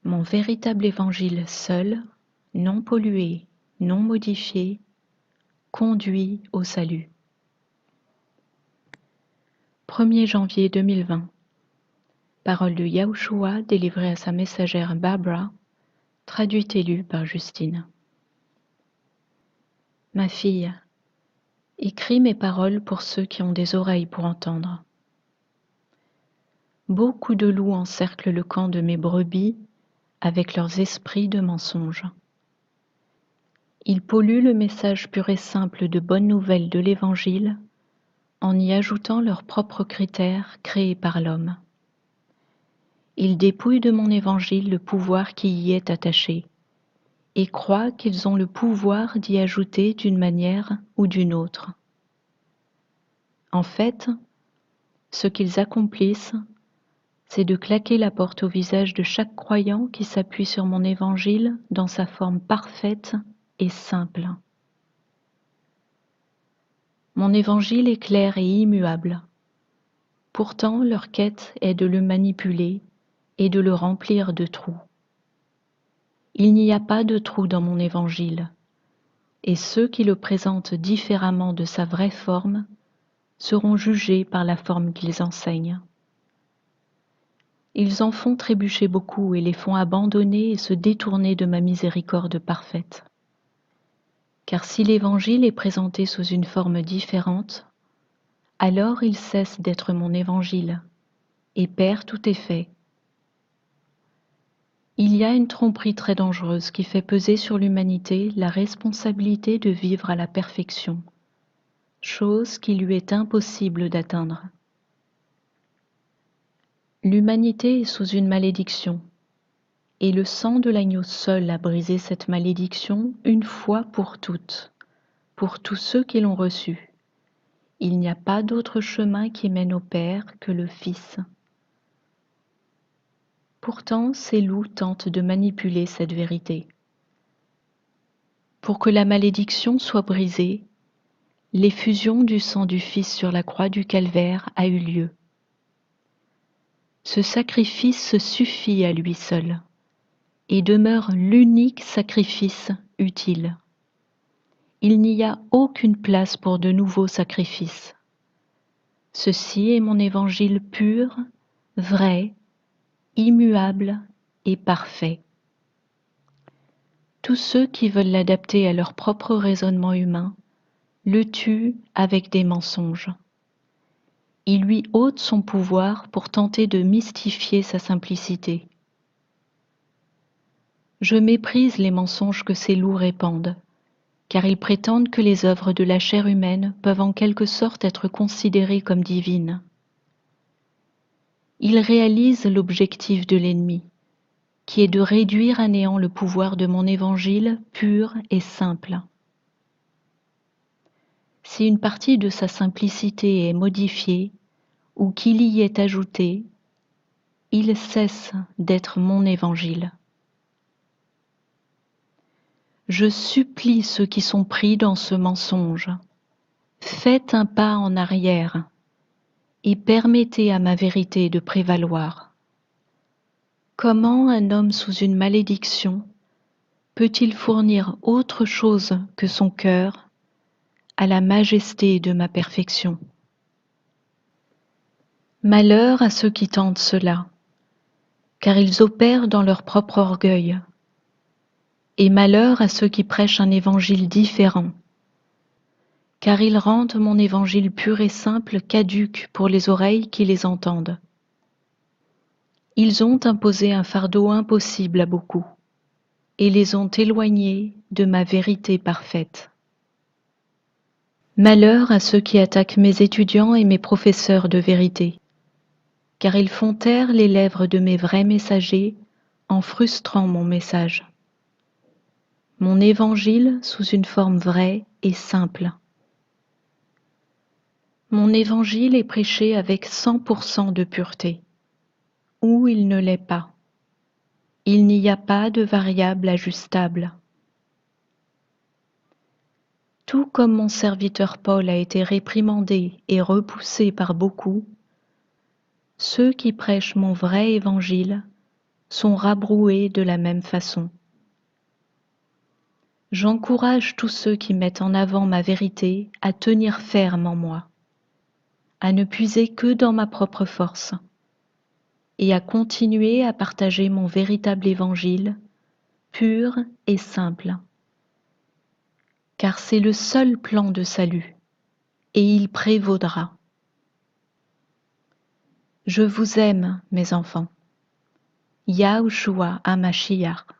Mon véritable évangile seul, non pollué, non modifié, conduit au salut. 1er janvier 2020. Parole de Yahushua délivrée à sa messagère Barbara, traduite et lue par Justine. Ma fille, écris mes paroles pour ceux qui ont des oreilles pour entendre. Beaucoup de loups encerclent le camp de mes brebis avec leurs esprits de mensonge. Ils polluent le message pur et simple de bonne nouvelle de l'Évangile en y ajoutant leurs propres critères créés par l'homme. Ils dépouillent de mon Évangile le pouvoir qui y est attaché et croient qu'ils ont le pouvoir d'y ajouter d'une manière ou d'une autre. En fait, ce qu'ils accomplissent, c'est de claquer la porte au visage de chaque croyant qui s'appuie sur mon Évangile dans sa forme parfaite et simple. Mon Évangile est clair et immuable. Pourtant, leur quête est de le manipuler et de le remplir de trous. Il n'y a pas de trous dans mon Évangile, et ceux qui le présentent différemment de sa vraie forme seront jugés par la forme qu'ils enseignent. Ils en font trébucher beaucoup et les font abandonner et se détourner de ma miséricorde parfaite. Car si l'Évangile est présenté sous une forme différente, alors il cesse d'être mon Évangile et perd tout effet. Il y a une tromperie très dangereuse qui fait peser sur l'humanité la responsabilité de vivre à la perfection, chose qui lui est impossible d'atteindre. L'humanité est sous une malédiction, et le sang de l'agneau seul a brisé cette malédiction une fois pour toutes, pour tous ceux qui l'ont reçu. Il n'y a pas d'autre chemin qui mène au Père que le Fils. Pourtant, ces loups tentent de manipuler cette vérité. Pour que la malédiction soit brisée, l'effusion du sang du Fils sur la croix du Calvaire a eu lieu. Ce sacrifice suffit à lui seul et demeure l'unique sacrifice utile. Il n'y a aucune place pour de nouveaux sacrifices. Ceci est mon évangile pur, vrai, immuable et parfait. Tous ceux qui veulent l'adapter à leur propre raisonnement humain le tuent avec des mensonges. Ils lui ôtent son pouvoir pour tenter de mystifier sa simplicité. Je méprise les mensonges que ces loups répandent, car ils prétendent que les œuvres de la chair humaine peuvent en quelque sorte être considérées comme divines. Ils réalisent l'objectif de l'ennemi, qui est de réduire à néant le pouvoir de mon évangile pur et simple. Si une partie de sa simplicité est modifiée, ou qu'il y est ajouté, il cesse d'être mon évangile. Je supplie ceux qui sont pris dans ce mensonge, faites un pas en arrière et permettez à ma vérité de prévaloir. Comment un homme sous une malédiction peut-il fournir autre chose que son cœur à la majesté de ma perfection? Malheur à ceux qui tentent cela, car ils opèrent dans leur propre orgueil, et malheur à ceux qui prêchent un évangile différent, car ils rendent mon évangile pur et simple caduc pour les oreilles qui les entendent. Ils ont imposé un fardeau impossible à beaucoup, et les ont éloignés de ma vérité parfaite. Malheur à ceux qui attaquent mes étudiants et mes professeurs de vérité, car ils font taire les lèvres de mes vrais messagers en frustrant mon message. Mon évangile sous une forme vraie et simple. Mon évangile est prêché avec 100% de pureté, ou il ne l'est pas. Il n'y a pas de variable ajustable. Tout comme mon serviteur Paul a été réprimandé et repoussé par beaucoup, ceux qui prêchent mon vrai évangile sont rabroués de la même façon. J'encourage tous ceux qui mettent en avant ma vérité à tenir ferme en moi, à ne puiser que dans ma propre force, et à continuer à partager mon véritable évangile, pur et simple. Car c'est le seul plan de salut, et il prévaudra. Je vous aime, mes enfants. Yahushua HaMashiach.